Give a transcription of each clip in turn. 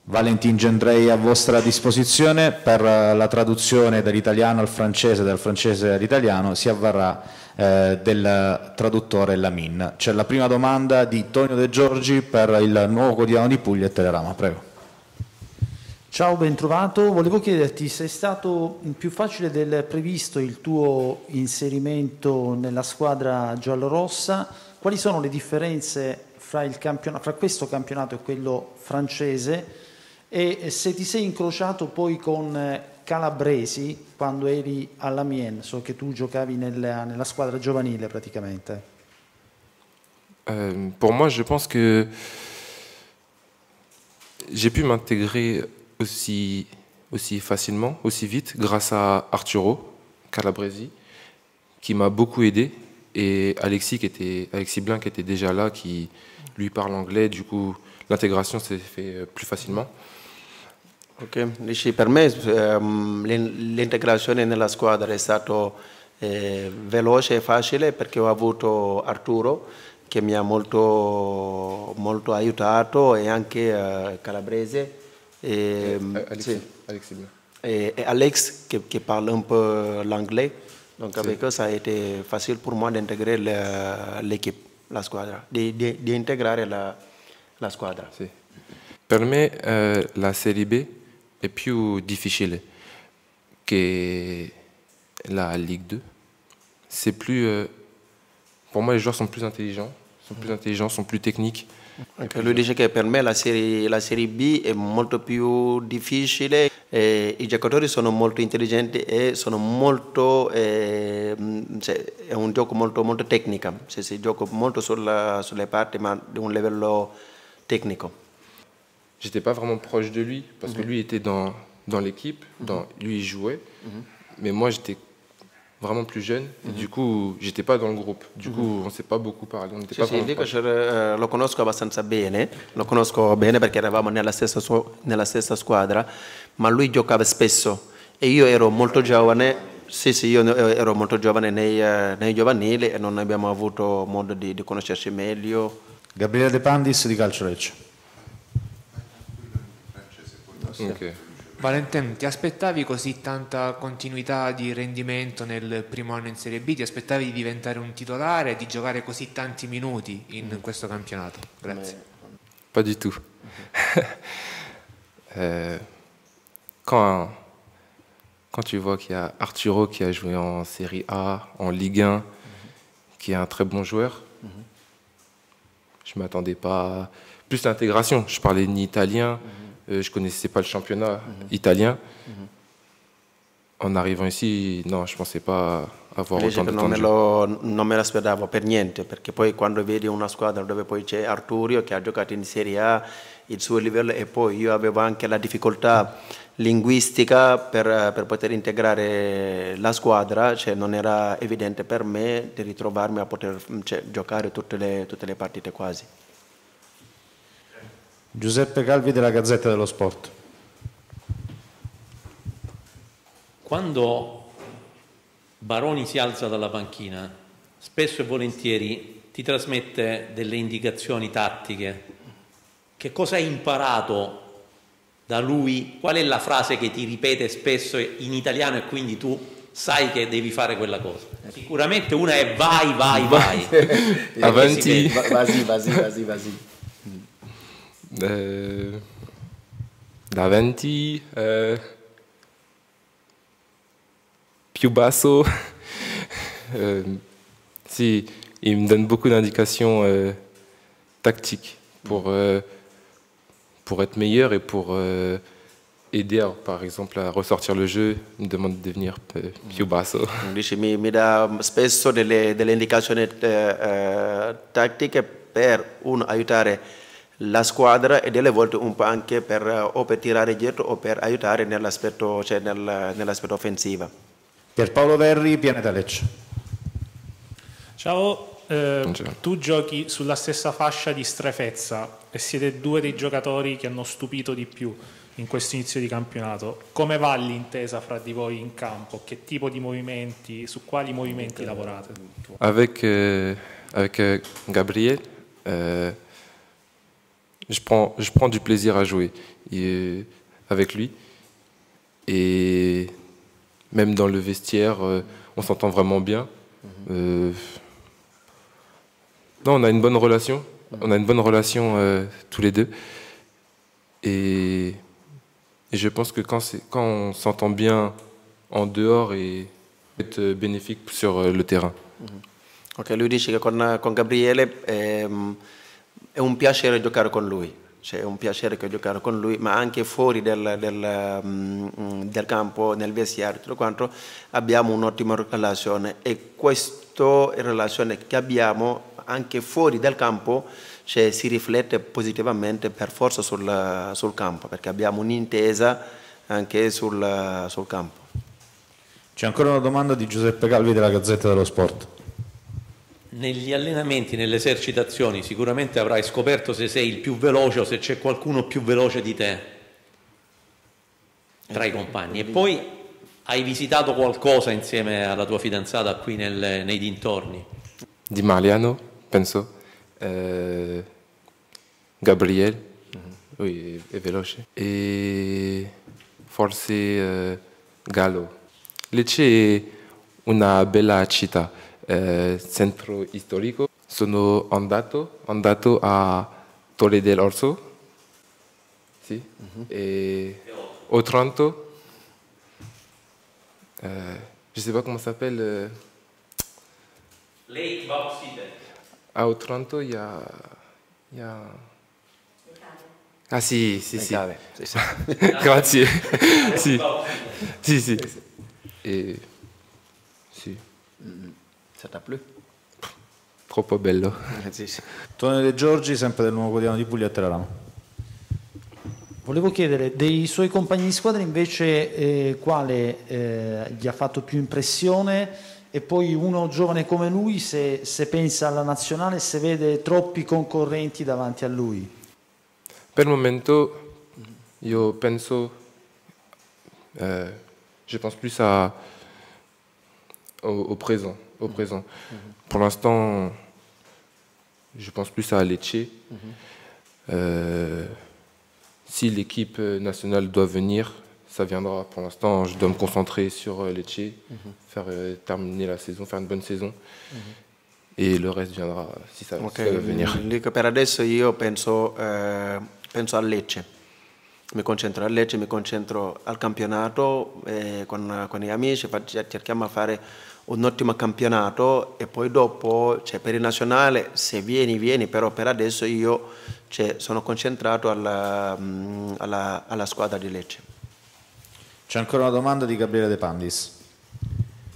Valentin Gendrei a vostra disposizione per la traduzione dall'italiano al francese, dal francese all'italiano si avvarrà del traduttore Lamin. C'è la prima domanda di Tonio De Giorgi per il Nuovo Quotidiano di Puglia e Telerama, prego. Ciao, ben trovato. Volevo chiederti se è stato più facile del previsto il tuo inserimento nella squadra giallorossa, quali sono le differenze fra questo campionato e quello francese e se ti sei incrociato poi con Calabresi quando eri all'Amiens, so che tu giocavi nella squadra giovanile praticamente. Pour moi, je pense que j'ai pu m'intégrer aussi facilement, aussi vite, grâce à Arturo Calabresi, qui m'a beaucoup aidé, et Alexis Blin qui était déjà là, qui lui parle anglais, du coup l'intégration s'est fait plus facilement. Ok, dici, per me l'integrazione nella squadra è stato veloce e facile perché ho avuto Arturo che mi ha molto aiutato e anche Calabrese Alexis Blin. Et Alex qui parle un peu l'anglais. Donc avec eux, ça a été facile pour moi d'intégrer l'équipe, la squadra, di integrare la squadra. Sì. Per me la Serie B è più difficile che la Ligue 2. C'est plus, pour moi, les joueurs sont plus intelligents, sont plus techniques. Anche lui dice che per me la serie B è molto più difficile, i giocatori sono molto intelligenti e sono molto, è un gioco molto tecnico, si gioca molto sulle parti ma di un livello tecnico. J'étais pas vraiment proche de lui parce que lui était dans l'équipe, lui il jouait, mais moi j'étais vraiment plus jeune et du coup j'étais pas dans le groupe, du coup on s'est pas beaucoup parlé, on n'était pas vraiment proche. Lo conosco abbastanza bene, perché eravamo nella stessa squadra, ma lui giocava spesso e io ero molto giovane, io ero molto giovane nei giovanili e non abbiamo avuto modo di conoscerci meglio. Gabriele De Pandis di Calcio Lecce. Okay. Valentin, ti aspettavi così tanta continuità di rendimento nel primo anno in Serie B? Ti aspettavi di diventare un titolare, di giocare così tanti minuti in questo campionato? Grazie. Pas du tout. Quand tu vois qu'il y a Arturo qui a joué en Serie A, en Ligue 1, qui est un très bon joueur, je ne m'attendais pas. Plus l'intégration, je parlais ni italien. Je ne connaissais pas le championnat italien. En arrivant ici, non, je ne pensais pas avoir autant de temps de jeu. Non me l'aspettavo per niente, perché poi quando vedi una squadra dove poi c'è Arturo che ha giocato in Serie A, il suo livello, e poi io avevo anche la difficoltà linguistica per poter integrare la squadra, cioè non era evidente per me di ritrovarmi a poter giocare tutte le partite quasi. Giuseppe Calvi della Gazzetta dello Sport. Quando Baroni si alza dalla panchina, spesso e volentieri ti trasmette delle indicazioni tattiche. Che cosa hai imparato da lui? Qual è la frase che ti ripete spesso in italiano e quindi tu sai che devi fare quella cosa? Sicuramente una è vai, vai, vai. Avanti. Vas-y. Davanti, più basso. Si, il me donne beaucoup d'indications tactiques pour être meilleur et pour aider, par exemple, à ressortir le jeu. Il me demande de devenir più basso. Dice, mi dà spesso delle indicazioni tattiche per aiutare la squadra e delle volte un po' anche per tirare dietro o per aiutare nell'aspetto offensivo. Pierpaolo Verri, Pianeta Lecce. Ciao, tu giochi sulla stessa fascia di Strefezza e siete due dei giocatori che hanno stupito di più in questo inizio di campionato. Come va l'intesa fra di voi in campo? Che tipo di movimenti, su quali movimenti lavorate? Avec Gabriel, je prends du plaisir à jouer avec lui. Et même dans le vestiaire, on s'entend vraiment bien. Non, on a une bonne relation. On a une bonne relation tous les deux. Et je pense que quand on s'entend bien en dehors, et être bénéfique sur le terrain. Ok, lui dice che con Gabriele è un piacere giocare con lui, cioè è un piacere giocare con lui, ma anche fuori del campo, nel vestiario, tutto quanto, abbiamo un'ottima relazione e questa relazione che abbiamo anche fuori del campo si riflette positivamente per forza sul campo, perché abbiamo un'intesa anche sul campo. C'è ancora una domanda di Giuseppe Calvi della Gazzetta dello Sport. Negli allenamenti, nelle esercitazioni, sicuramente avrai scoperto se sei il più veloce o se c'è qualcuno più veloce di te tra i compagni. E poi hai visitato qualcosa insieme alla tua fidanzata qui nei dintorni? Di Mariano, penso. Gabriel, lui è veloce. E forse Gallo. Lecce è una bella città, centro storico. Sono andato a Torre dell'Orso, sì, e Otranto. Je ne sais pas comment ça s'appelle. Lake Bauxite. À Otranto, il y a... Ah sì. Grazie. Sì. E sì. Ça t'a plu? Troppo bello. Sì. Tony De Giorgi, sempre del Nuovo Quotidiano di Puglia, a Teramo. Volevo chiedere, dei suoi compagni di squadra invece quale gli ha fatto più impressione, e poi uno giovane come lui, se pensa alla nazionale, se vede troppi concorrenti davanti a lui? Per il momento io penso, je pense plus au présent. Pour l'instant, je pense plus à Lecce. Si l'équipe nationale doit venir, ça viendra. Pour l'instant, je dois me concentrer sur Lecce, faire terminer la saison, faire une bonne saison. E il resto viendra si sa venire. Dico, per adesso io penso a Lecce. Mi concentro a Lecce, mi concentro al campionato con gli amici, cerchiamo di fare un ottimo campionato e poi dopo, per il nazionale, se vieni, però per adesso io sono concentrato alla squadra di Lecce. C'è ancora una domanda di Gabriele De Pandis.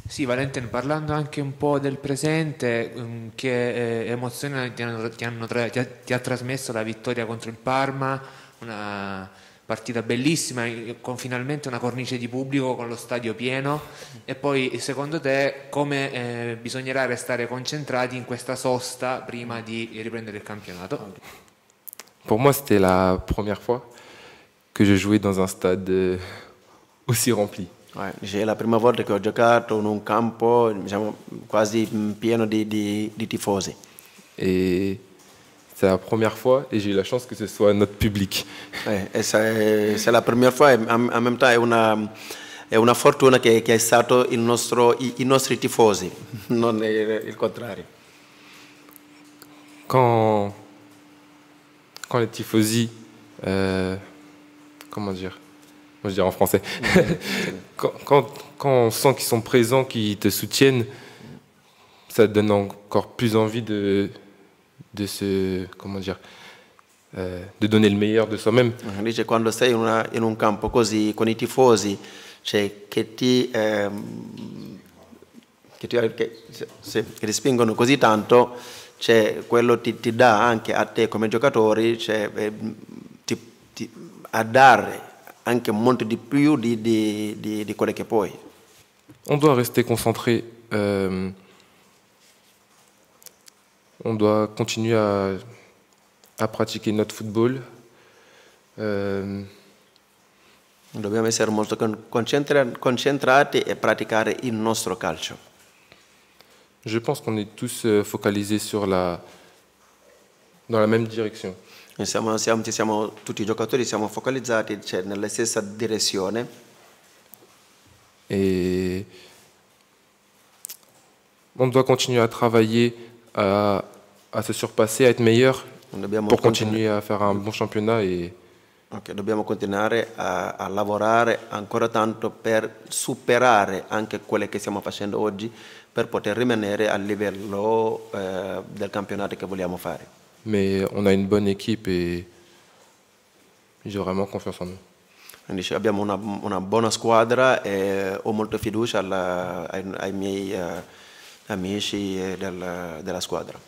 Sì, Valentin, parlando anche un po' del presente, che emozioni ti ha trasmesso la vittoria contro il Parma, una partita bellissima, con finalmente una cornice di pubblico, con lo stadio pieno, e poi secondo te come bisognerà restare concentrati in questa sosta prima di riprendere il campionato? Pour moi, c'était la première fois que je jouais dans un stade aussi rempli. È la prima volta che ho giocato in un campo, diciamo, quasi pieno di tifosi. Et c'est la première fois et j'ai eu la chance que ce soit notre public. C'est la première fois e en même temps è una fortuna che è stato i nostri tifosi, non il contrario. Quand les tifosi, comment dire? Moi je dirais en français. quand on sent qu'ils sont présents, qu'ils te soutiennent, ça donne encore plus envie de donner le meilleur de soi-même. Dice, quando sei in un campo così con i tifosi, che ti spingono così tanto, quello ti dà anche a te come giocatori a dare anche molto di più di quello che puoi. On doit rester concentré. On doit continuer à pratiquer notre football. Dobbiamo essere molto concentrati e praticare il nostro calcio. Je pense qu'on est tous focalisés dans la même direction. Tutti i giocatori siamo focalizzati, cioè, nella stessa direzione. Et on doit continuer à travailler, à se surpasser, à être meilleur pour continuer à faire un bon championnat. Dobbiamo continuare a lavorare ancora tanto per superare anche quelle che stiamo facendo oggi, per poter rimanere al livello del campionato che vogliamo fare. Mais on a une bonne équipe et j'ai vraiment confiance en nous. Quindi abbiamo una buona squadra e ho molta fiducia ai miei amici della squadra.